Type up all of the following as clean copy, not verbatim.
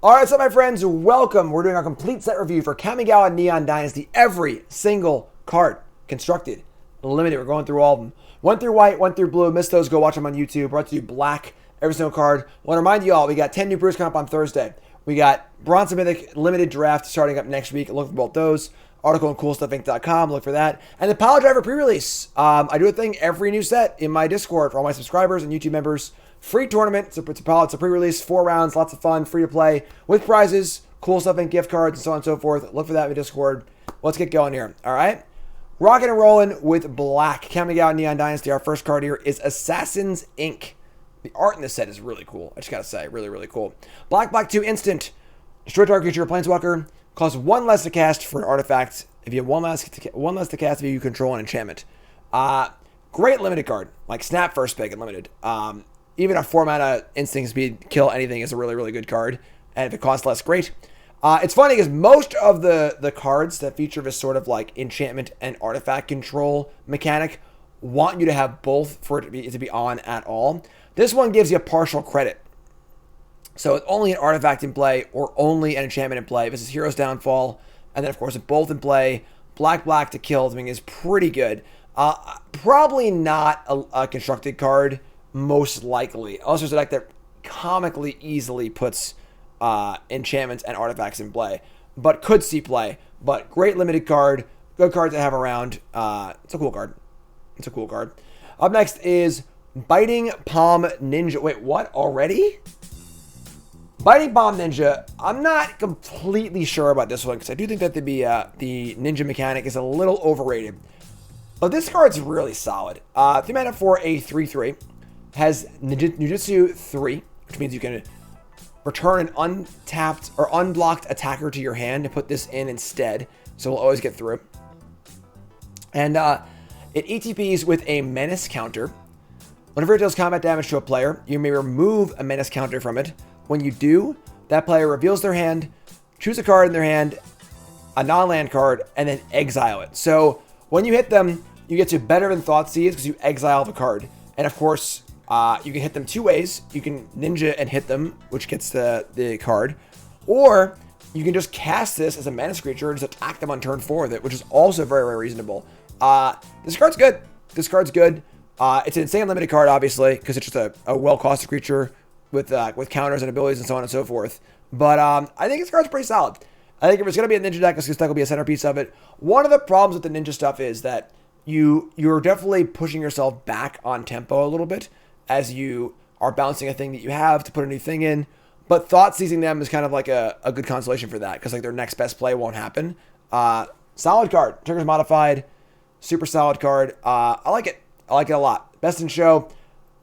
All right, so my friends, welcome. We're doing our complete set review for Kamigawa Neon Dynasty. Every single card constructed, limited. We're going through all of them. Went through white, went through blue. Missed those, go watch them on YouTube. Brought to you black, every single card. Want to remind you all, we got 10 new brews coming up on Thursday. We got Bronze and Mythic limited draft starting up next week. Look for both those. Article on CoolStuffInc.com. Look for that. And the Pile Driver pre-release. I do a thing every new set in my Discord for all my subscribers and YouTube members. Free tournament. It's a pre-release, 4 rounds, lots of fun, free to play, with prizes, cool stuff and gift cards, and so on and so forth. Look for that in Discord. Let's get going here. All right. Rocking and rolling with black. Kamigawa Neon Dynasty. Our first card here is Assassin's Ink. The art in this set is really cool. I just gotta say, really, really cool. Black 2 instant. Destroy target creature or planeswalker. Costs 1 less to cast for an artifact. If you have one less to cast, if you control an enchantment. Great limited card. Like Snap first pick and limited. Even a 4-mana instinct speed kill anything is a really, really good card. And if it costs less, great. It's funny because most of the cards that feature this sort of like enchantment and artifact control mechanic want you to have both for it to be on at all. This one gives you partial credit. So it's only an artifact in play or only an enchantment in play. This is Hero's Downfall. And then, of course, both in play. Black to kill, I mean, is pretty good. Probably not a constructed card, most likely. Also, it's a deck that comically easily puts enchantments and artifacts in play, but could see play. But great limited card, good card to have around. It's a cool card. It's a cool card. Up next is Biting Palm Ninja. Wait, what? Already? Biting Palm Ninja. I'm not completely sure about this one because I do think that the ninja mechanic is a little overrated. But this card's really solid. 3 mana for a 3/3. Has Ninjutsu 3, which means you can return an untapped or unblocked attacker to your hand and put this in instead. So we'll always get through. And it ETPs with a menace counter. Whenever it deals combat damage to a player, you may remove a menace counter from it. When you do, that player reveals their hand, choose a card in their hand, a non-land card, and then exile it. So when you hit them, you get to better than Thoughtseize because you exile the card. And of course, you can hit them 2 ways. You can ninja and hit them, which gets the card. Or you can just cast this as a menace creature and just attack them on turn 4 with it, which is also very, very reasonable. This card's good. This card's good. It's an insane limited card, obviously, because it's just a well-costed creature with counters and abilities and so on and so forth. But I think this card's pretty solid. I think if it's going to be a ninja deck, this deck will be a centerpiece of it. One of the problems with the ninja stuff is that you're definitely pushing yourself back on tempo a little bit as you are bouncing a thing that you have to put a new thing in. But thought seizing them is kind of like a good consolation for that because like their next best play won't happen. Solid card. Triggers modified. Super solid card. I like it. I like it a lot. Best in show.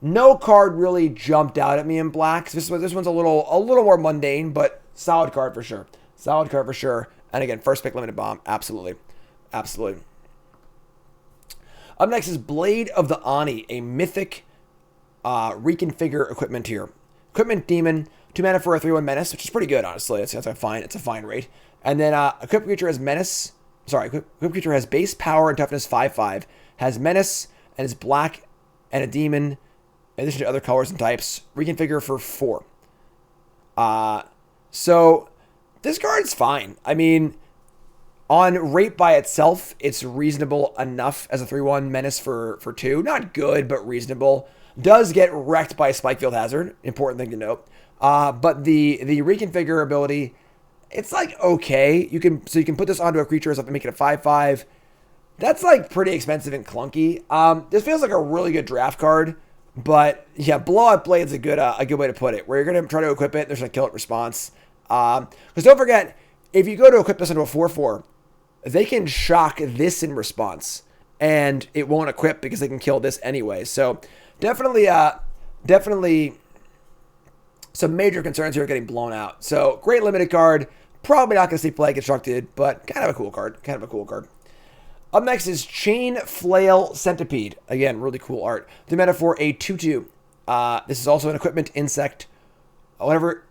No card really jumped out at me in black. This one's a little more mundane, but solid card for sure. Solid card for sure. And again, first pick limited bomb. Absolutely. Absolutely. Up next is Blade of the Ani, a mythic reconfigure equipment here. Equipment Demon, 2 mana for a 3/1 menace, which is pretty good, honestly. It's a fine rate. And then equipped creature has menace. Sorry, equipped creature has base power and toughness 5/5, has menace, and is black and a demon, in addition to other colors and types. Reconfigure for 4. So this card's fine. I mean, on rate by itself, it's reasonable enough as a 3/1 menace for 2. Not good, but reasonable. Does get wrecked by Spikefield Hazard. Important thing to note. But the reconfigure ability, it's like okay. You can put this onto a creature and make it a 5/5. That's like pretty expensive and clunky. This feels like a really good draft card. But yeah, Blowout Blade's a good way to put it. Where you're gonna try to equip it, there's a kill it response. Because don't forget, if you go to equip this into a 4/4, they can shock this in response, and it won't equip because they can kill this anyway. So definitely some major concerns here getting blown out. So great limited card. Probably not gonna see play constructed, but kind of a cool card. Up next is Chain Flail Centipede. Again, really cool art. The meta for a 2/2. This is also an equipment insect. Whenever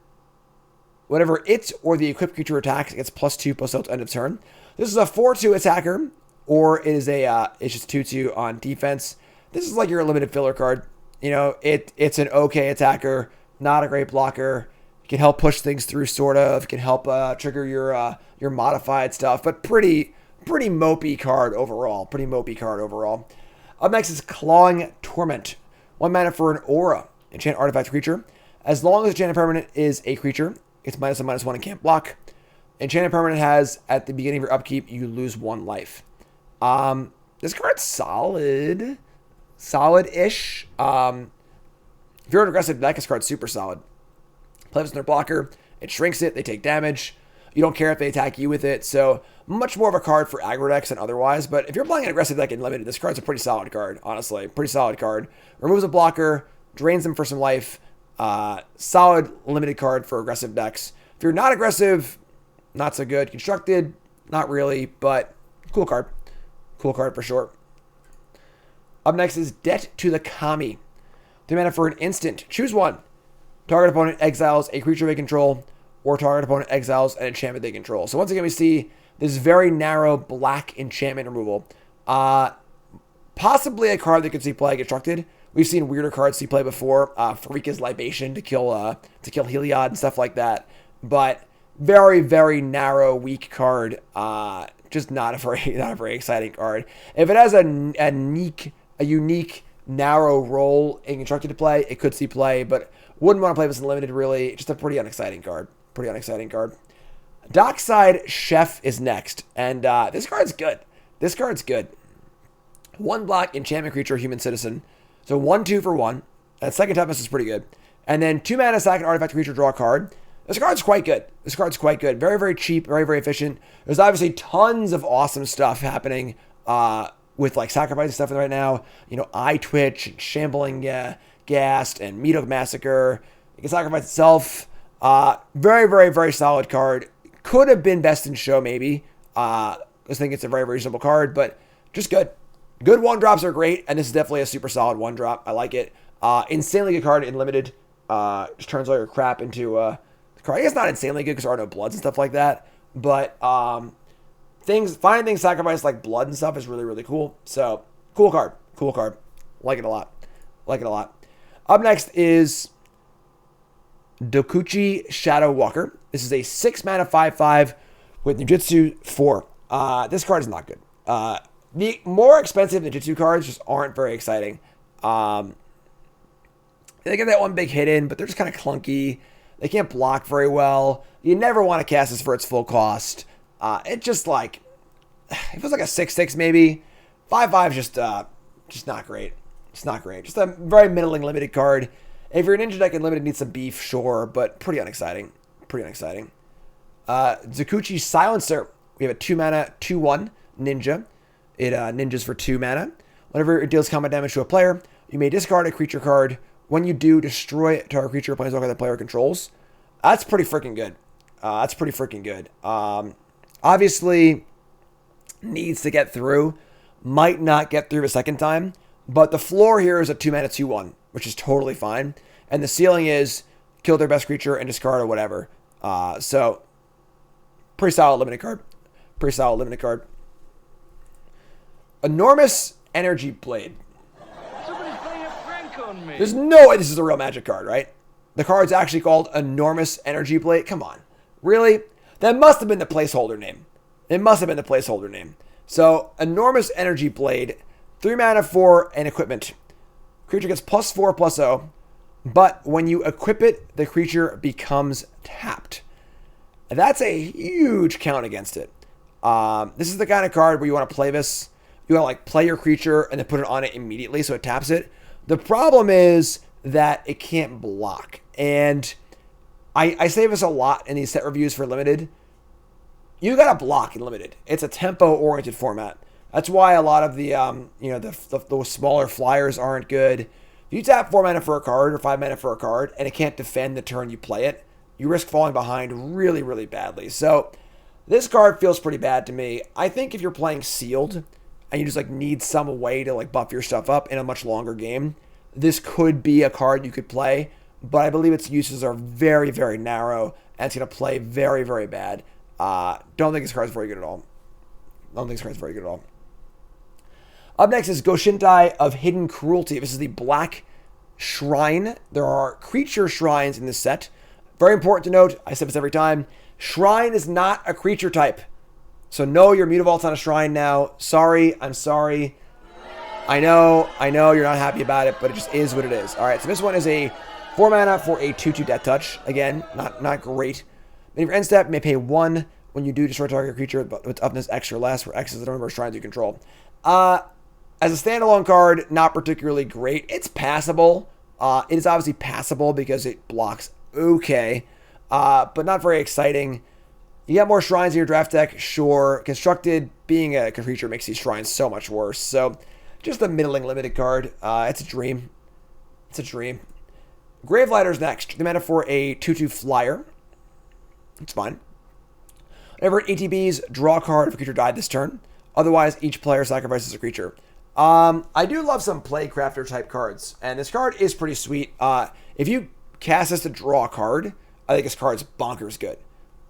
it or the equipped creature attacks, it gets +2/+0 to end of turn. This is a 4/2 attacker, or it is it's just 2/2 on defense. This is like your limited filler card. You know, it's an okay attacker, not a great blocker. can help push things through, sort of. Can help trigger your modified stuff, but pretty mopey card overall. Pretty mopey card overall. Up next is Clawing Torment. 1 mana for an aura. Enchant artifact creature. As long as enchanted permanent is a creature, it's -1/-1 and can't block. Enchanted permanent has, at the beginning of your upkeep, you lose 1 life. This card's solid. Solid-ish. If you're an aggressive deck, this card's super solid. Play this in their blocker. It shrinks it. They take damage. You don't care if they attack you with it. So much more of a card for aggro decks than otherwise. But if you're playing an aggressive deck in limited, this card's a pretty solid card, honestly. Pretty solid card. Removes a blocker. Drains them for some life. Solid limited card for aggressive decks. If you're not aggressive, not so good. Constructed, not really. But cool card. Cool card for sure. Up next is Debt to the Kami. 3 mana for an instant. Choose one. Target opponent exiles a creature they control, or target opponent exiles an enchantment they control. So once again, we see this very narrow black enchantment removal. Possibly a card that could see play constructed. We've seen weirder cards see play before. Farika's Libation to kill Heliod and stuff like that. But very, very narrow, weak card. Just not a very exciting card. If it has a unique, narrow role in constructed to play, it could see play, but wouldn't want to play this in limited, really. Just a pretty unexciting card. Dockside Chef is next, and this card's good. 1 black enchantment creature, human citizen. So 1/2 for 1. That second toughness is pretty good. And then 2 mana, sack an artifact creature, draw a card. This card's quite good. Very, very cheap, very, very efficient. There's obviously tons of awesome stuff happening with like sacrifice stuff right now. You know, Eye Twitch, and Shambling Ghast, and Meat Oak Massacre. You can sacrifice itself. Very, very, very solid card. Could have been best in show, maybe. I think it's a very, very simple card, but just good. Good 1-drops are great, and this is definitely a super solid 1-drop. I like it. Insanely good card in limited. Just turns all your crap into the card. I guess not insanely good because there are no bloods and stuff like that, but finding things sacrificed like blood and stuff is really, really cool. So cool card. Like it a lot. Up next is Dakuchi Shadow Walker. This is a 6 mana 5/5 with Ninjutsu 4. This card is not good. The more expensive Ninjutsu cards just aren't very exciting. They get that one big hit in, but they're just kind of clunky. They can't block very well. You never want to cast this for its full cost. It just like, it feels like a 6/6 maybe. 5/5 is just not great. It's not great. Just a very middling limited card. If you're an ninja deck and limited needs some beef, sure, but pretty unexciting. Zakuchi Silencer. We have a 2 mana 2/1 ninja. It ninjas for 2 mana. Whenever it deals combat damage to a player, you may discard a creature card. When you do, destroy it to our creature or planeswalker that the player controls. That's pretty freaking good. Obviously, needs to get through. Might not get through a second time. But the floor here is a 2 mana 2/1, which is totally fine. And the ceiling is kill their best creature and discard or whatever. So, pretty solid limited card. Enormous Energy Blade. Somebody's playing a prank on me. There's no way this is a real Magic card, right? The card's actually called Enormous Energy Blade. Come on. Really? That must have been the placeholder name. So, Enormous Energy Blade. 3 mana for an equipment. Creature gets +4/+0. But when you equip it, the creature becomes tapped. That's a huge count against it. This is the kind of card where you want to play this. You want to like play your creature and then put it on it immediately so it taps it. The problem is that it can't block. And I say this a lot in these set reviews for limited. You got to block in limited. It's a tempo-oriented format. That's why a lot of the the smaller flyers aren't good. If you tap 4 mana for a card or 5 mana for a card and it can't defend the turn you play it, you risk falling behind really, really badly. So this card feels pretty bad to me. I think if you're playing sealed and you just like need some way to like buff your stuff up in a much longer game, this could be a card you could play. But I believe its uses are very, very narrow and it's going to play very, very bad. Don't think this card's very good at all. Up next is Goshintai of Hidden Cruelty. This is the Black Shrine. There are creature shrines in this set. Very important to note, I said this every time, Shrine is not a creature type. So no, your Mutavault's not a Shrine now. Sorry, I'm sorry. I know you're not happy about it, but it just is what it is. All right, so this one is a 4 mana for a 2/2 Death Touch. Again, not great. And your end step, you may pay 1 when you do destroy target creature with toughness X or less, where X is the number of shrines you control. As a standalone card, not particularly great. It's passable. It is obviously passable because it blocks okay, but not very exciting. You got more shrines in your draft deck, sure. Constructed, being a creature makes these shrines so much worse. So, just a middling limited card. It's a dream. It's a dream. Gravelighter's next. The mana for a 2/2 flyer. It's fine. Whenever it ATBs, draw a card if a creature died this turn. Otherwise, each player sacrifices a creature. I do love some Playcrafter type cards, and this card is pretty sweet. If you cast this to draw a card, I think this card's bonkers good.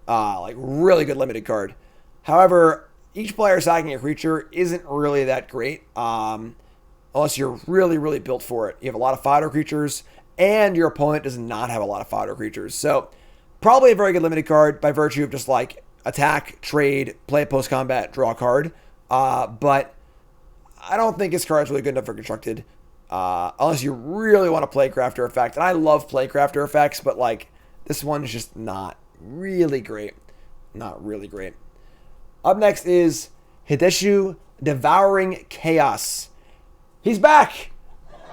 Like, really good limited card. However, each player sacking a creature isn't really that great, unless you're really, really built for it. You have a lot of fodder creatures, and your opponent does not have a lot of fodder creatures. So, probably a very good limited card by virtue of just, like, attack, trade, play post-combat, draw a card. But I don't think this card is really good enough for constructed, unless you really want to play Crafter Effect. And I love play Crafter Effects, but, like, this one is just not really great. Not really great. Up next is Hitachi Devouring Chaos. He's back!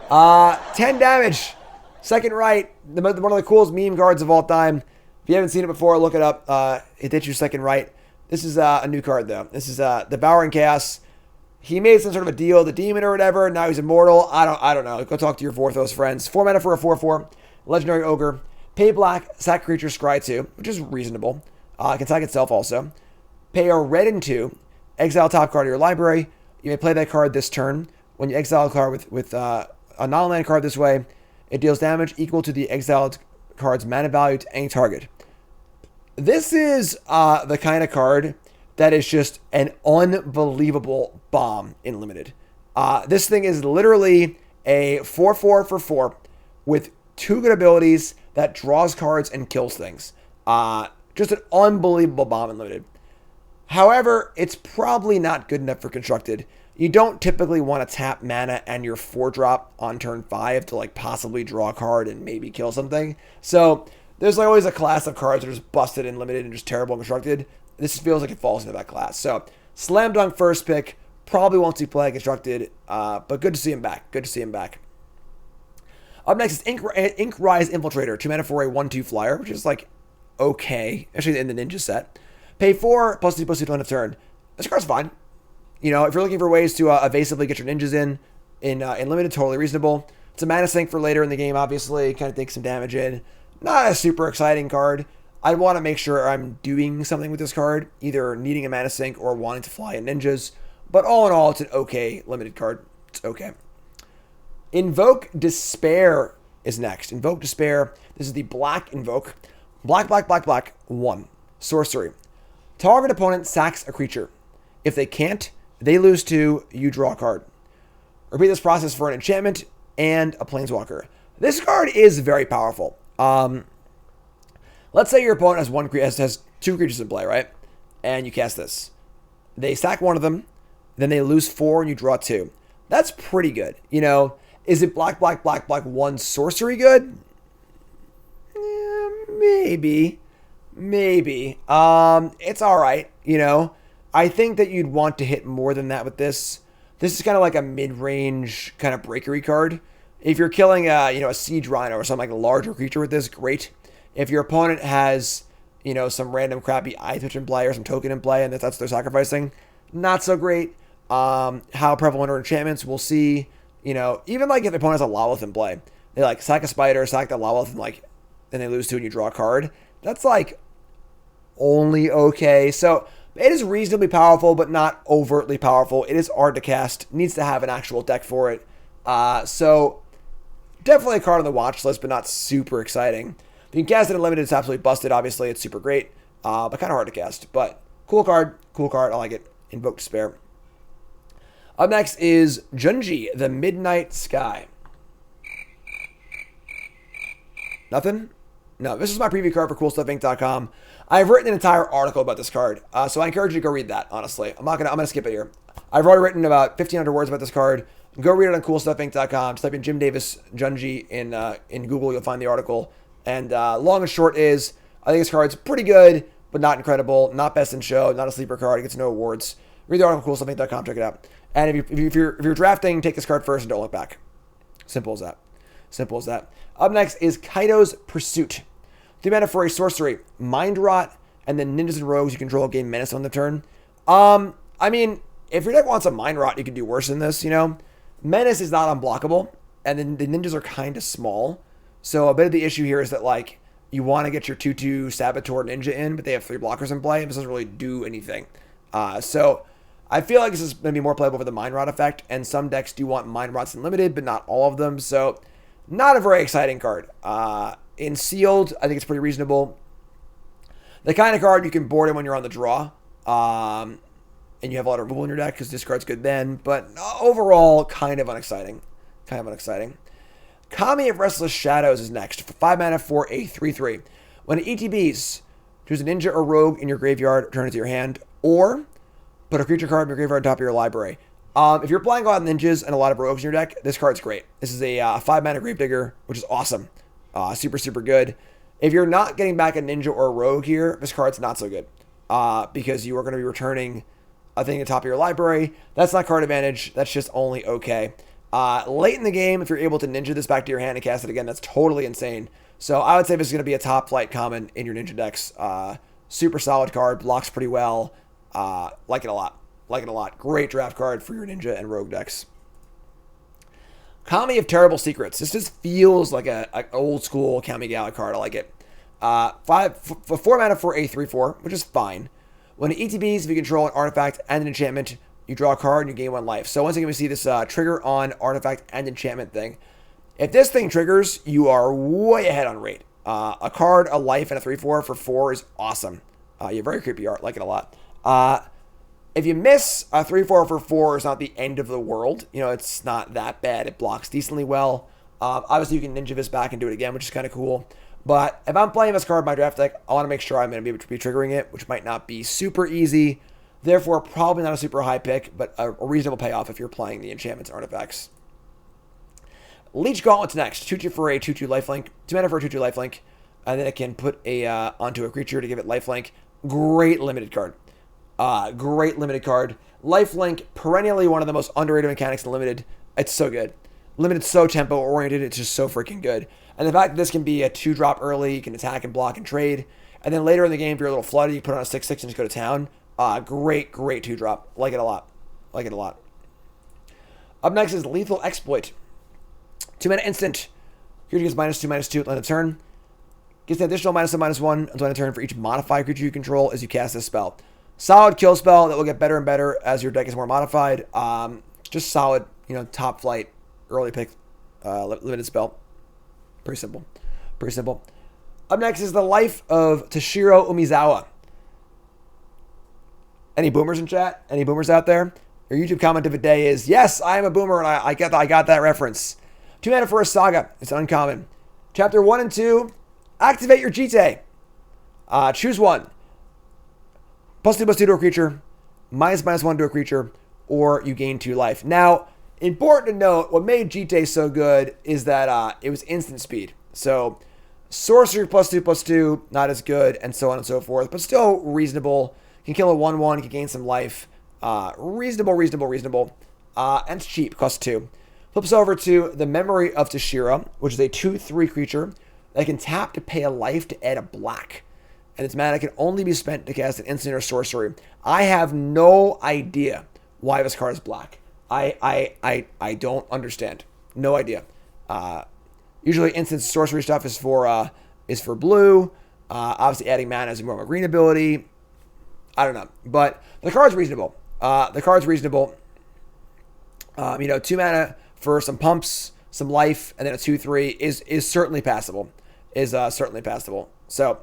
10 damage. Second right. One of the coolest meme cards of all time. If you haven't seen it before, look it up. Hitachi Second Right. This is a new card, though. This is Devouring Chaos. He made some sort of a deal with the demon or whatever. Now he's immortal. I don't know. Go talk to your Vorthos friends. 4 mana for a 4/4. Legendary Ogre. Pay black, sack creature, scry 2, which is reasonable. It can sack itself also. Pay a red and 2. Exile top card of your library. You may play that card this turn. When you exile a card with a non-land card this way, it deals damage equal to the exiled card's mana value to any target. This is the kind of card that is just an unbelievable bomb in Limited. This thing is literally a 4/4 for 4 with 2 good abilities that draws cards and kills things. Just an unbelievable bomb in Limited. However, it's probably not good enough for Constructed. You don't typically want to tap mana and your 4-drop on turn 5 to like possibly draw a card and maybe kill something. So there's like always a class of cards that are just busted and limited and just terrible and constructed. This feels like it falls into that class. So slam dunk first pick. Probably won't see play constructed, but good to see him back. Good to see him back. Up next is Ink Rise Infiltrator. 2 mana for a 1/2 flyer, which is like okay, actually in the ninja set. Pay 4 +2/+2 on a turn. This card's fine. You know, if you're looking for ways to evasively get your ninjas in limited, totally reasonable. It's a mana sink for later in the game, obviously. Kind of take some damage in. Not a super exciting card. I want to make sure I'm doing something with this card, either needing a mana sink or wanting to fly in ninjas. But all in all, it's an okay limited card. It's okay. Invoke Despair is next. Invoke Despair. This is the black Invoke. Black, 1. Sorcery. Target opponent sacks a creature. If they can't, they lose 2, you draw a card. Repeat this process for an enchantment and a planeswalker. This card is very powerful. Let's say your opponent has 2 creatures in play, right? And you cast this. They sack one of them, then they lose 4 and you draw 2. That's pretty good. You know, is it black, 1 sorcery good? Maybe. It's alright, you know. I think that you'd want to hit more than that with this. This is kind of like a mid-range kind of breakery card. If you're killing a Siege Rhino or something like a larger creature with this, great. If your opponent has, some random crappy eye twitch in play or some token in play and that's what they're sacrificing, not so great. How prevalent are enchantments, we'll see. Even like if the opponent has a Lawlith in play, they like sack a spider, sack the Lawlith, and then they lose 2 and you draw a card. That's like only okay. So it is reasonably powerful, but not overtly powerful. It is hard to cast. Needs to have an actual deck for it. So definitely a card on the watch list, but not super exciting. If you can cast it in limited, it's absolutely busted. Obviously, it's super great, but kind of hard to cast. But cool card. I like it. Invoke Despair. Up next is Junjie the Midnight Sky. Nothing? No, this is my preview card for CoolStuffInc.com. I've written an entire article about this card, so I encourage you to go read that, honestly. I'm gonna skip it here. I've already written about 1,500 words about this card. Go read it on CoolStuffInc.com. Just type in Jim Davis Junjie in Google. You'll find the article. And long and short is, I think this card's pretty good, but not incredible. Not best in show. Not a sleeper card. It gets no awards. Read the article on CoolStuffInc.com. Check it out. And if you're drafting, take this card first and don't look back. Simple as that. Simple as that. Up next is Kaido's Pursuit. 3 mana for a sorcery, Mind Rot, and then ninjas and rogues you control gain menace on the turn. I mean, if your deck wants a Mind Rot, you can do worse than this, you know? Menace is not unblockable, and then the ninjas are kind of small. So a bit of the issue here is that, like, you want to get your 2/2 Saboteur Ninja in, but they have 3 blockers in play, and this doesn't really do anything. So I feel like this is going to be more playable for the Mind Rot effect, and some decks do want Mind Rots in limited, but not all of them, so not a very exciting card. In Sealed, I think it's pretty reasonable. The kind of card you can board in when you're on the draw, and you have a lot of removal in your deck because this card's good then, but overall, kind of unexciting. Kind of unexciting. Kami of Restless Shadows is next. For 5 mana for a 3/3. When it ETBs, choose a ninja or rogue in your graveyard, return it to your hand, or put a creature card in your graveyard on top of your library. If you're playing a lot of ninjas and a lot of rogues in your deck, this card's great. This is a 5 mana Gravedigger, which is awesome. Super, super good. If you're not getting back a ninja or a rogue here, this card's not so good. Because you are going to be returning a thing at the top of your library. That's not card advantage. That's just only okay. Late in the game, if you're able to ninja this back to your hand and cast it again, that's totally insane. So I would say this is going to be a top flight common in your ninja decks. Super solid card. Blocks pretty well. Like it a lot. Like it a lot. Great draft card for your ninja and rogue decks. Kami of Terrible Secrets. This just feels like an old school Kamigawa card. I like it. 4 mana for a 3/4, which is fine. When it ETBs, if you control an artifact and an enchantment, you draw a card and you gain 1 life. So once again, we see this trigger on artifact and enchantment thing. If this thing triggers, you are way ahead on rate. A card, a life, and a 3/4 for 4 is awesome. You have very creepy art. Like it a lot. If you miss, a 3/4 for 4 is not the end of the world. You know, it's not that bad. It blocks decently well. Obviously, you can ninja this back and do it again, which is kind of cool. But if I'm playing this card in my draft deck, I want to make sure I'm going to be able to be triggering it, which might not be super easy. Therefore, probably not a super high pick, but a reasonable payoff if you're playing the enchantments and artifacts. Leech Gauntlets next. 2/2 for a 2/2 lifelink. 2 mana for a 2/2 lifelink. And then it can put onto a creature to give it lifelink. Great limited card. Great limited card. Lifelink, perennially one of the most underrated mechanics in limited. It's so good. Limited's so tempo oriented. It's just so freaking good. And the fact that this can be a 2-drop early, you can attack and block and trade. And then later in the game, if you're a little flooded, you put on a 6/6 and just go to town. Great 2-drop. Like it a lot. Like it a lot. Up next is Lethal Exploit. 2 mana instant. Creature gets -2/-2 at end of turn. Gets an additional -1/-1 until end of turn for each modified creature you control as you cast this spell. Solid kill spell that will get better and better as your deck is more modified. Just solid, top flight, early pick, limited spell. Pretty simple. Pretty simple. Up next is the Life of Tashiro Umizawa. Any boomers in chat? Any boomers out there? Your YouTube comment of the day is, yes, I am a boomer, and I got that reference. 2 mana for a saga. It's uncommon. Chapter 1 and 2, activate your Jite. Choose one. +2/+2 to a creature, -1 to a creature, or you gain 2 life. Now, important to note, what made Jite so good is that it was instant speed. So, sorcery +2/+2, not as good, and so on and so forth, but still reasonable. Can kill a 1/1, can gain some life. Reasonable. And it's cheap, costs 2. Flips over to the Memory of Teshira, which is a 2/3 creature that can tap to pay a life to add a black. And its mana can only be spent to cast an instant or sorcery. I have no idea why this card is black. I don't understand. No idea. Usually instant sorcery stuff is for blue. Obviously adding mana is more of a green ability. I don't know. But the card's reasonable. 2 mana for some pumps, some life, and then a 2/3 is certainly passable. Certainly passable. So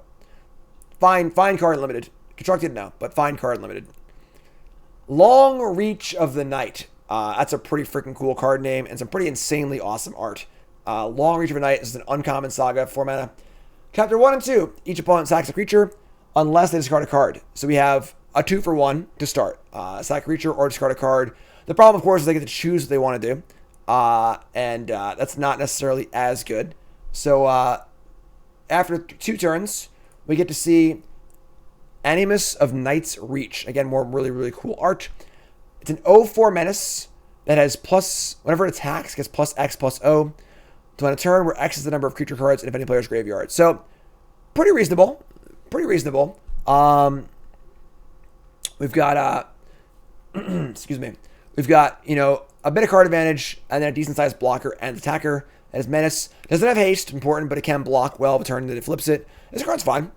fine card limited. Constructed, no, but fine card limited. Long Reach of the Night. That's a pretty freaking cool card name and some pretty insanely awesome art. Long Reach of the Night is an uncommon saga, 4 mana. Chapter 1 and 2, each opponent sacks a creature unless they discard a card. So we have a 2-for-1 to start. Sack a creature or discard a card. The problem, of course, is they get to choose what they want to do. And that's not necessarily as good. So after 2 turns, we get to see Animus of Night's Reach. Again, more really, really cool art. It's an 0/4 menace that has plus, whenever it attacks, gets plus X plus O. To end a turn where X is the number of creature cards in any player's graveyard. So, pretty reasonable. Pretty reasonable. We've got, excuse me. We've got, a bit of card advantage and then a decent sized blocker and attacker. That is Menace. Doesn't have haste, important, but it can block well the turn that it flips it. This card's fine.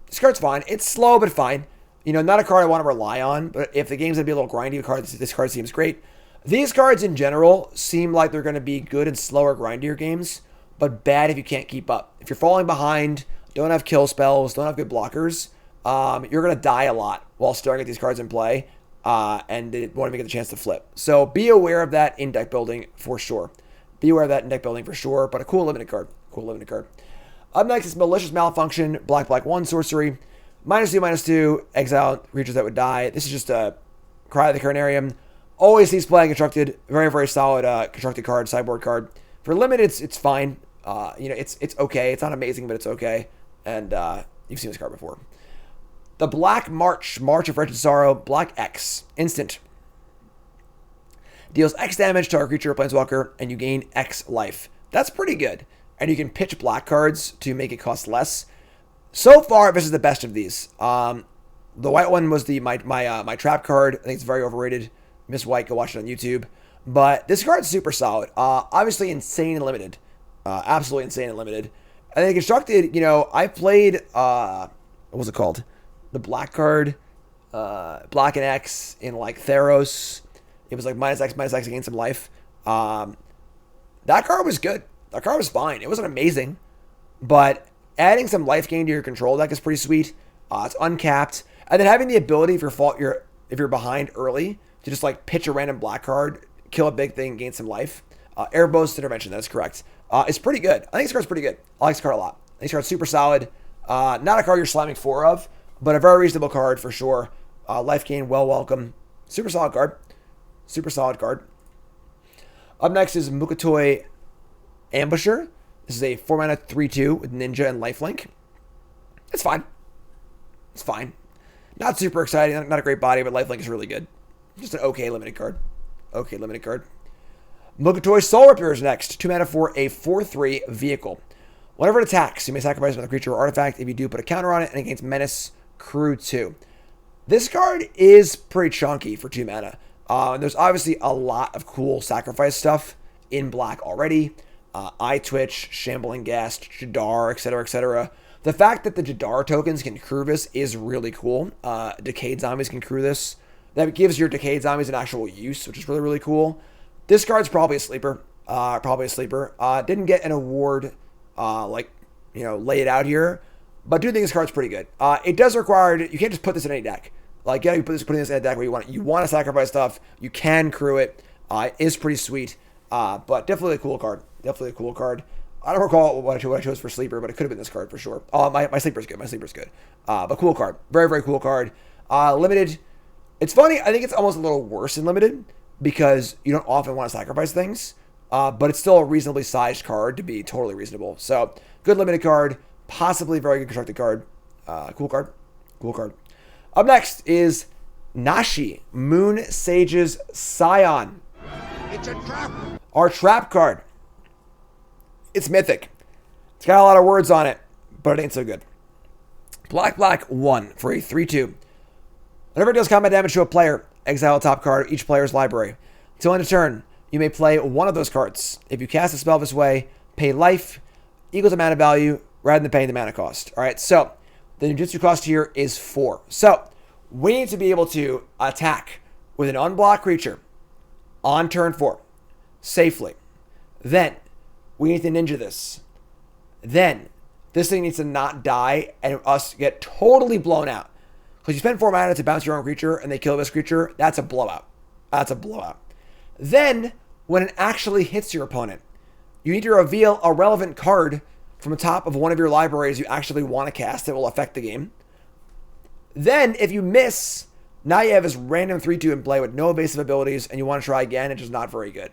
This card's fine. It's slow, but fine. Not a card I want to rely on, but if the game's going to be a little grindy, this card seems great. These cards in general seem like they're going to be good in slower, grindier games, but bad if you can't keep up. If you're falling behind, don't have kill spells, don't have good blockers, you're going to die a lot while staring at these cards in play, and it won't even get the chance to flip. So be aware of that in deck building for sure. Be aware of that in deck building for sure, but a cool limited card. Up next is Malicious Malfunction, black, 1 sorcery. -2/-2, exile creatures that would die. This is just a Cry of the Carnarium. Always sees playing constructed. Very, very solid constructed card, sideboard card. For limited, it's fine. It's okay. It's not amazing, but it's okay. And you've seen this card before. The Black March of Wretched Sorrow, black X, instant. Deals X damage to our creature or planeswalker, and you gain X life. That's pretty good. And you can pitch black cards to make it cost less. So far, this is the best of these. The white one was my trap card. I think it's very overrated. Miss White, go watch it on YouTube. But this card's super solid. Obviously insane and limited. Absolutely insane and limited. And then constructed, I played, what was it called? The black card, black and X in like Theros. It was like -X against some life. That card was good. That card was fine. It wasn't amazing. But adding some life gain to your control deck is pretty sweet. It's uncapped. And then having the ability if you're behind early to just like pitch a random black card, kill a big thing, gain some life. Airboast Intervention, that's correct. It's pretty good. I think this card's pretty good. I like this card a lot. I think this card's super solid. Not a card you're slamming 4 of, but a very reasonable card for sure. Life gain, well welcome. Super solid card. Super solid card. Up next is Mukha Ambusher. This is a 4-mana 3/2 with Ninja and Lifelink. It's fine. It's fine. Not super exciting. Not a great body, but Lifelink is really good. Just an okay limited card. Mukha Soul Ripper is next. 2 mana for a 4/3 vehicle. Whenever it attacks, you may sacrifice another creature or artifact. If you do, put a counter on it, and it gains Menace Crew 2. This card is pretty chunky for 2 mana. There's obviously a lot of cool sacrifice stuff in black already. Eye Twitch, Shambling Ghast, Jadar, etc., etc. The fact that the Jadar tokens can crew this is really cool. Decayed Zombies can crew this. That gives your Decayed Zombies an actual use, which is really, really cool. This card's probably a sleeper. Didn't get an award, lay it out here, but do think this card's pretty good. It does require, you can't just put this in any deck. Like, you putting this in a deck where you want to sacrifice stuff. You can crew it. It is pretty sweet. But definitely a cool card. I don't recall what I chose for sleeper, but it could have been this card for sure. My sleeper's good. But cool card. Very, very cool card. Limited. It's funny. I think it's almost a little worse in limited because you don't often want to sacrifice things. But it's still a reasonably sized card to be totally reasonable. So good limited card. Possibly very good constructed card. Cool card. Up next is Nashi, Moon Sage's Scion. It's a trap. Our trap card. It's mythic. It's got a lot of words on it, but it ain't so good. Black 1 for a 3/2. Whenever it deals combat damage to a player, exile a top card of each player's library. Until end of turn, you may play one of those cards. If you cast a spell this way, pay life equals the mana value rather than paying the mana cost. All right, so the ninjutsu cost here is 4. So we need to be able to attack with an unblocked creature on turn 4 safely. Then we need to ninja this. Then this thing needs to not die and us get totally blown out. Because you spend 4 mana to bounce your own creature and they kill this creature, that's a blowout. Then when it actually hits your opponent, you need to reveal a relevant card from the top of one of your libraries you actually want to cast, it will affect the game. Then, if you miss, now you have this random 3-2 in play with no evasive abilities, and you want to try again, it's just not very good.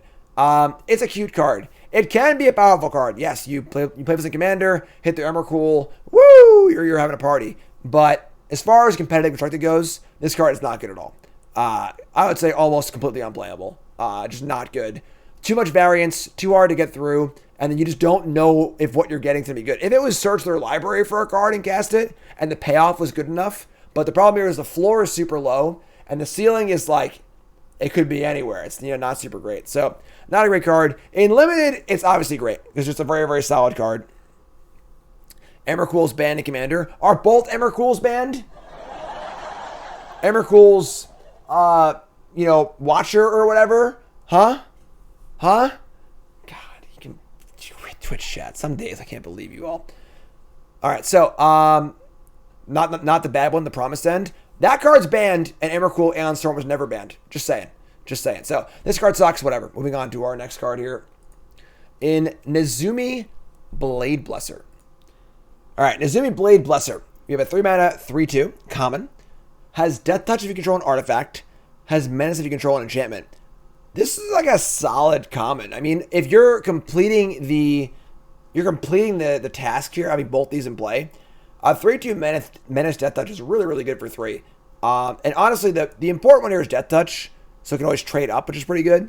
It's a cute card. It can be a powerful card. Yes, you play this in Commander, hit the Emrakul, woo, you're having a party. But as far as competitive constructed goes, this card is not good at all. I would say almost completely unplayable. Just not good. Too much variance, too hard to get through, and then you just don't know if what you're getting is going to be good. If it was search their library for a card and cast it, and the payoff was good enough, but the problem here is the floor is super low, and the ceiling is like, it could be anywhere. It's not super great. So, not a great card. In Limited, it's obviously great. It's just a very, very solid card. Emrakul's banned in Commander. Are both Emrakul's banned? Emrakul's, Watcher or whatever? Huh? God, you can Twitch chat. Some days I can't believe you all. All right, so, not the bad one, the Promised End. That card's banned, and Emrakul Aeon Storm was never banned. Just saying. So, this card sucks, whatever. Moving on to our next card here. In Nezumi Blade Blesser. Alright, Nezumi Blade Blesser. We have a 3-mana, 3-2, common. Has Death Touch if you control an artifact. Has Menace if you control an enchantment. This is like a solid common. I mean, if you're completing the task here, having both these in play, 3-2 Menace Death Touch is really, really good for 3. And honestly, the important one here is Death Touch, so it can always trade up, which is pretty good.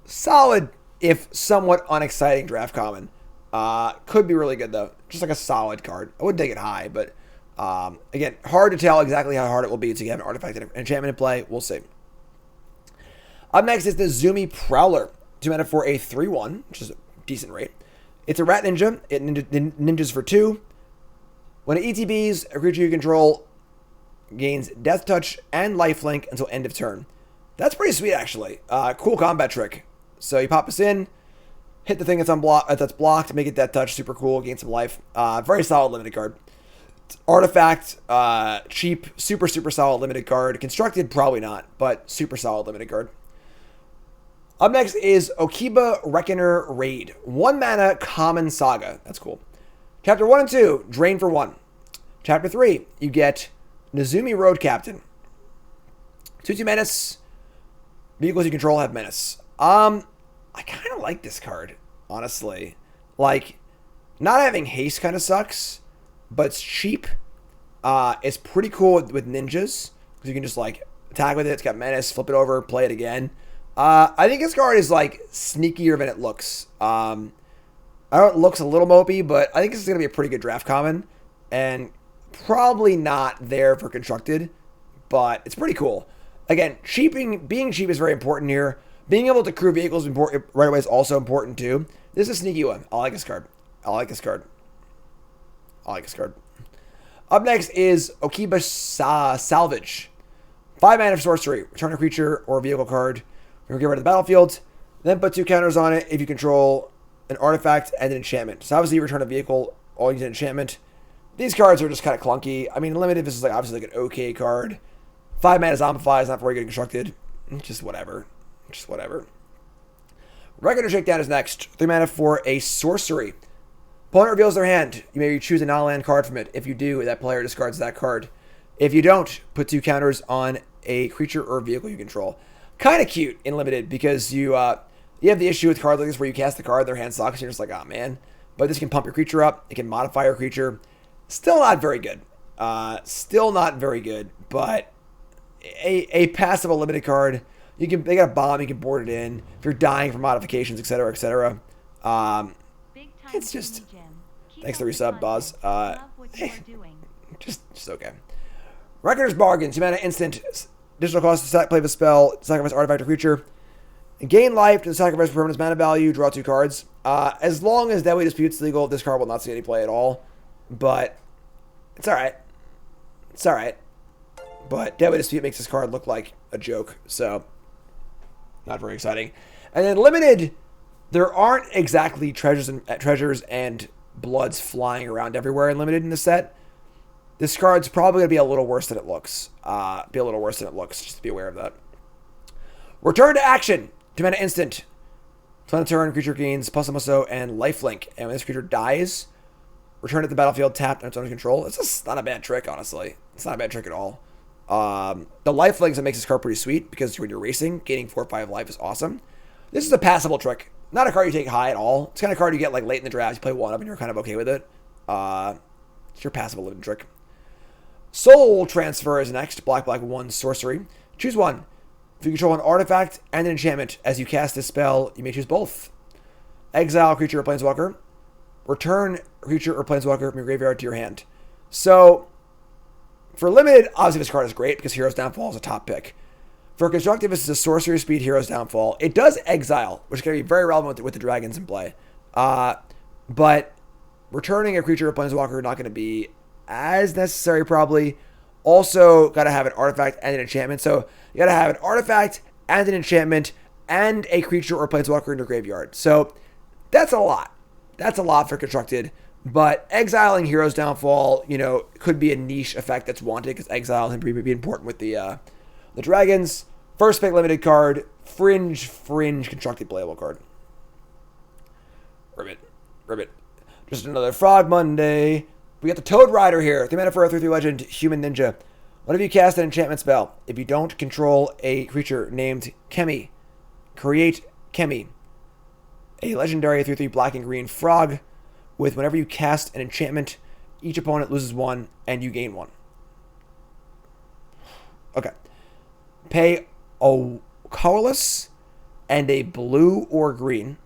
Solid, if somewhat unexciting draft common. Could be really good, though. Just like a solid card. I wouldn't take it high, but again, hard to tell exactly how hard it will be to get an artifact and enchantment in play. We'll see. Up next is the Zoomy Prowler. 2 mana for a 3-1, which is a decent rate. It's a rat ninja. It ninjas for 2. When it ETBs, a creature you control gains Death Touch and Lifelink until end of turn. That's pretty sweet, actually. Cool combat trick. So you pop this in, hit the thing that's blocked, make it Death Touch, super cool, gain some life. Very solid limited card. Artifact, cheap, super, super solid limited card. Constructed, probably not, but super solid limited card. Up next is Okiba Reckoner Raid. 1 mana common saga. That's cool. Chapter 1 and 2, drain for 1. Chapter 3, you get Nezumi Road Captain. 2/2 menace. Vehicles you control have menace. I kind of like this card, honestly. Like, not having haste kind of sucks, but it's cheap. It's pretty cool with ninjas, because you can just, like, attack with it. It's got menace, flip it over, play it again. I think this card is, like, sneakier than it looks. I know it looks a little mopey, but I think this is going to be a pretty good draft common. And probably not there for constructed, but it's pretty cool. Again, being cheap is very important here. Being able to crew vehicles right away is also important, too. This is a sneaky one. I like this card. Up next is Okiba Salvage. 5 mana for sorcery. Return a creature or a vehicle card. You're going to get rid of the battlefield. Then put 2 counters on it if you control an artifact and an enchantment. So obviously you return a vehicle or use an enchantment. These cards are just kind of clunky. I mean, limited, this is like obviously like an okay card. 5 mana Zombify is not very good constructed. Just whatever. Reckoner Shakedown is next. 3 mana for a sorcery. Opponent reveals their hand. You may choose a non-land card from it. If you do, that player discards that card. If you don't, put 2 counters on a creature or vehicle you control. Kind of cute in limited because you have the issue with cards like this where you cast the card, their hand sucks, and you're just like, oh man. But this can pump your creature up. It can modify your creature. Still not very good. But a passive limited card. They got a bomb, you can board it in. If you're dying for modifications, etc., etc. It's just... Thanks for the resub, Boz. Just okay. Reckoner's Bargain. 2 mana instant. Additional cost to play the spell, sacrifice artifact or creature. Gain life to sacrifice permanent mana value, draw 2 cards. As long as Deadly Dispute's legal, this card will not see any play at all. But it's alright. But Deadly Dispute makes this card look like a joke, so not very exciting. And then limited, there aren't exactly treasures and bloods flying around everywhere in limited in the set. This card's probably going to be a little worse than it looks. Just to be aware of that. Return to action. 2 mana instant. On a turn, creature gains plus +1/+0 and lifelink. And when this creature dies, return it to the battlefield tapped on its own control. It's just not a bad trick, honestly. It's not a bad trick at all. The lifelinks that makes this card pretty sweet because when you're racing, gaining 4 or 5 life is awesome. This is a passable trick. Not a card you take high at all. It's kind of card you get like late in the draft. You play one up and you're kind of okay with it. It's your passable living trick. Soul Transfer is next. Black, 1 sorcery. Choose one. If you control an artifact and an enchantment, as you cast this spell, you may choose both. Exile creature or planeswalker. Return creature or planeswalker from your graveyard to your hand. So, for limited, obviously this card is great because Hero's Downfall is a top pick. For constructive, this is a sorcery speed Hero's Downfall. It does exile, which is going to be very relevant with the dragons in play. But returning a creature or planeswalker is not going to be as necessary probably. Also, got to have an artifact and an enchantment. So, you got to have an artifact and an enchantment and a creature or planeswalker in your graveyard. So, that's a lot. That's a lot for constructed. But exiling Hero's Downfall, could be a niche effect that's wanted because exile can be important with the dragons. First pick limited card. Fringe constructed playable card. Ribbit. Just another Frog Monday. We got the Toad Rider here. 3 mana for a 3/3 legend, Human Ninja. Whenever you cast an enchantment spell, if you don't control a creature named Kemi, create Kemi, a legendary 3/3 black and green frog with whenever you cast an enchantment, each opponent loses 1 and you gain 1. Okay. Pay a colorless and a blue or green.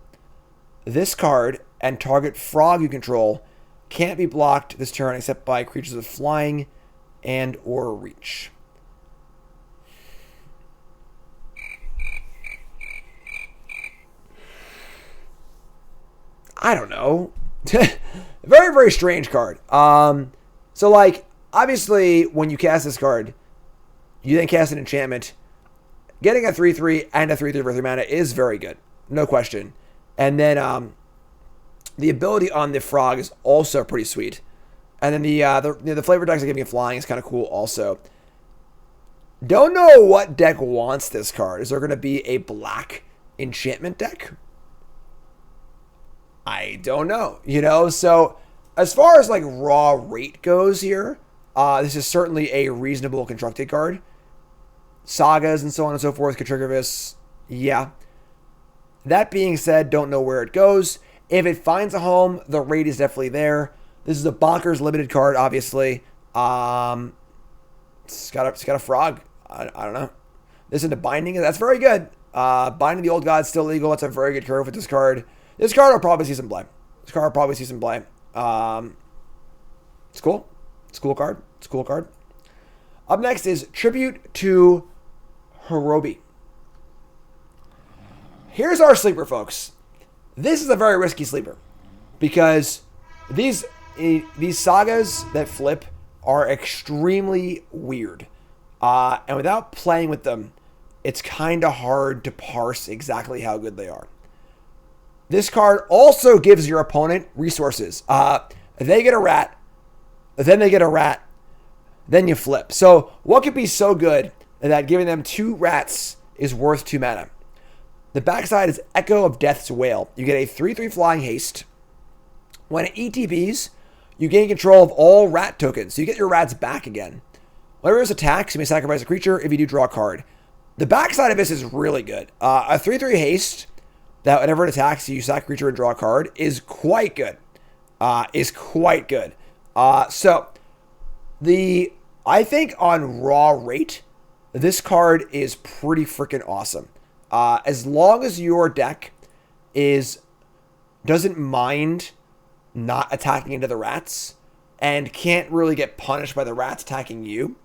This card and target frog you control can't be blocked this turn except by creatures with flying and or reach. I don't know. Very, very strange card. So like, obviously, when you cast this card, you then cast an enchantment. Getting a 3/3 and a 3/3 for 3 mana is very good. No question. And then the ability on the frog is also pretty sweet. And then the flavor decks that give me flying is kind of cool also. Don't know what deck wants this card. Is there going to be a black enchantment deck? I don't know. So as far as like raw rate goes here, this is certainly a reasonable constructed card. Sagas and so on and so forth could trigger this. Yeah. That being said, don't know where it goes. If it finds a home, the rate is definitely there. This is a bonkers limited card, obviously. It's got a frog. I don't know. This into Binding. That's very good. Binding the Old God's still legal. That's a very good curve with this card. This card will probably see some play. It's cool. It's a cool card. Up next is Tribute to Hirobi. Here's our sleeper, folks. This is a very risky sleeper because these sagas that flip are extremely weird. And without playing with them, it's kind of hard to parse exactly how good they are. This card also gives your opponent resources. They get a rat, then they get a rat, then you flip. So what could be so good that giving them 2 rats is worth 2 mana? The backside is Echo of Death's Wail. You get a 3/3 flying haste. When it ETBs, you gain control of all rat tokens, so you get your rats back again. Whenever there's attacks, you may sacrifice a creature. If you do, draw a card. The backside of this is really good. A 3/3 haste that whenever it attacks, you sack a creature and draw a card is quite good. So I think on raw rate, this card is pretty freaking awesome. As long as your deck doesn't mind not attacking into the rats and can't really get punished by the rats attacking you,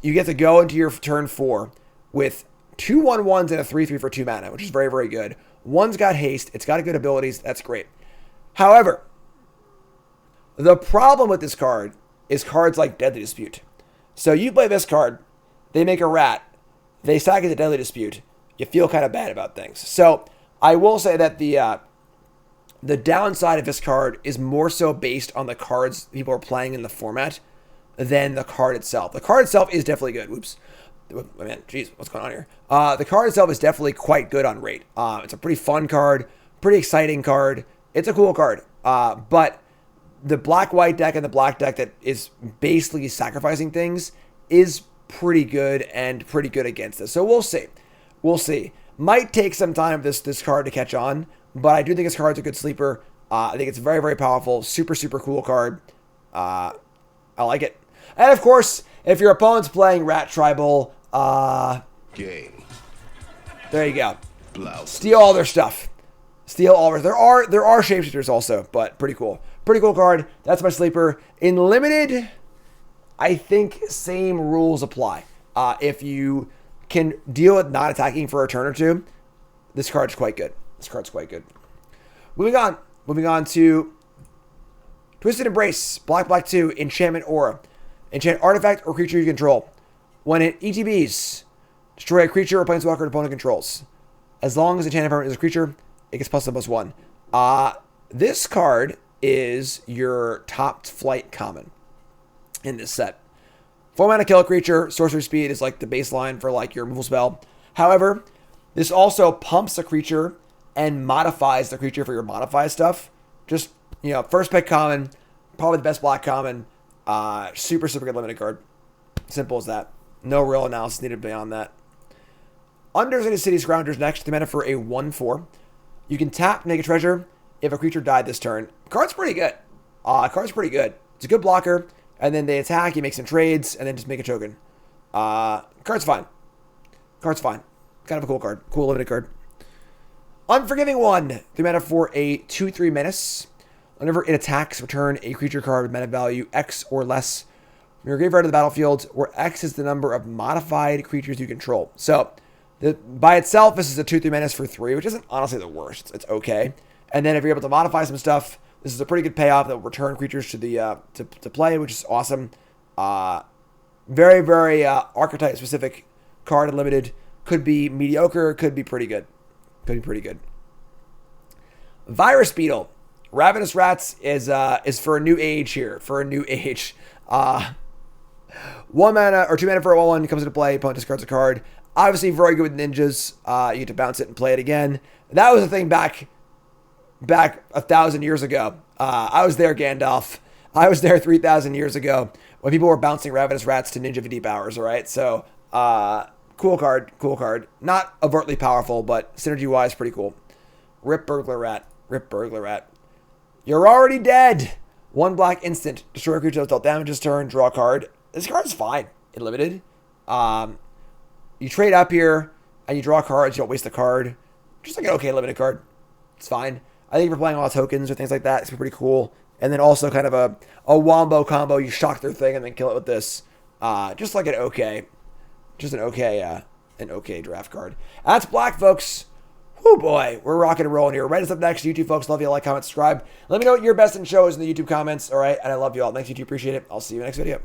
you get to go into your turn 4 with 2 1/1s and a 3/3 for 2 mana, which is very, very good. One's got haste. It's got good abilities. That's great. However, the problem with this card is cards like Deadly Dispute. So you play this card, they make a rat, they sack it to Deadly Dispute. You feel kind of bad about things. So I will say that the downside of this card is more so based on the cards people are playing in the format than the card itself. The card itself is definitely good. Man, jeez, what's going on here? The card itself is definitely quite good on rate. It's a pretty fun card, pretty exciting card. It's a cool card. But the black-white deck and the black deck that is basically sacrificing things is pretty good and pretty good against this. So we'll see. We'll see. Might take some time for this card to catch on, but I do think this card's a good sleeper. I think it's very, very powerful. Super, super cool card. I like it. And of course, if your opponent's playing Rat Tribal, Game. there you go. Blouse. Steal all their stuff. Steal all their... There are shapeshifters also, but pretty cool. Pretty cool card. That's my sleeper. In limited, I think same rules apply. If you can deal with not attacking for a turn or two, this card's quite good. This card's quite good. Moving on to Twisted Embrace. Black, black 2. Enchantment Aura. Enchant artifact or creature you control. When it ETBs, destroy a creature or planeswalker your opponent controls. As long as the enchanted permanent is a creature, it gets +1/+1. This card is your top flight common in this set. 4 mana kill a creature. Sorcery speed is like the baseline for like your removal spell. However, this also pumps a creature and modifies the creature for your modify stuff. Just, first pick common, probably the best black common. Super, super good limited card. Simple as that. No real analysis needed beyond that. Underrated City Scroungers next. The mana for a 1/4. You can tap, make a treasure if a creature died this turn. Card's pretty good. Card's pretty good. It's a good blocker. And then they attack, you make some trades, and then just make a token. Card's fine. Card's fine. Kind of a cool card. Cool limited card. Unforgiving 1. 3 mana for a 2/3 menace. Whenever it attacks, return a creature card with mana value X or less from your graveyard to the battlefield, where X is the number of modified creatures you control. So, by itself, this is a 2/3 menace for 3, which isn't honestly the worst. It's okay. And then if you're able to modify some stuff, this is a pretty good payoff that will return creatures to the to play, which is awesome. Very, very archetype specific card and limited. Could be mediocre, could be pretty good. Could be pretty good. Virus Beetle. Ravenous Rats is for a new age here. For a new age. 1 mana or 2 mana for a 1/1 comes into play. Opponent discards a card. Obviously very good with ninjas. You get to bounce it and play it again. That was a thing back 1,000 years ago. I was there, Gandalf. I was there 3,000 years ago when people were bouncing Ravenous Rats to Ninja VD powers, all right? So, cool card, cool card. Not overtly powerful, but synergy-wise, pretty cool. Rip Burglar Rat. Rip Burglar Rat. You're already dead. 1 black instant. Destroy a creature that's dealt damage this turn. Draw a card. This card's fine in limited. You trade up here, and you draw cards. You don't waste the card. Just like an okay limited card. It's fine. I think if you're playing a lot of tokens or things like that, it's pretty cool. And then also kind of a wombo combo. You shock their thing and then kill it with this. Just like an okay draft card. That's black, folks. Whoo boy, we're rocking and rolling here. Write us up next. YouTube folks, love you. Like, comment, subscribe. Let me know what your best in show is in the YouTube comments. All right, and I love you all. Thanks, YouTube. Appreciate it. I'll see you in the next video.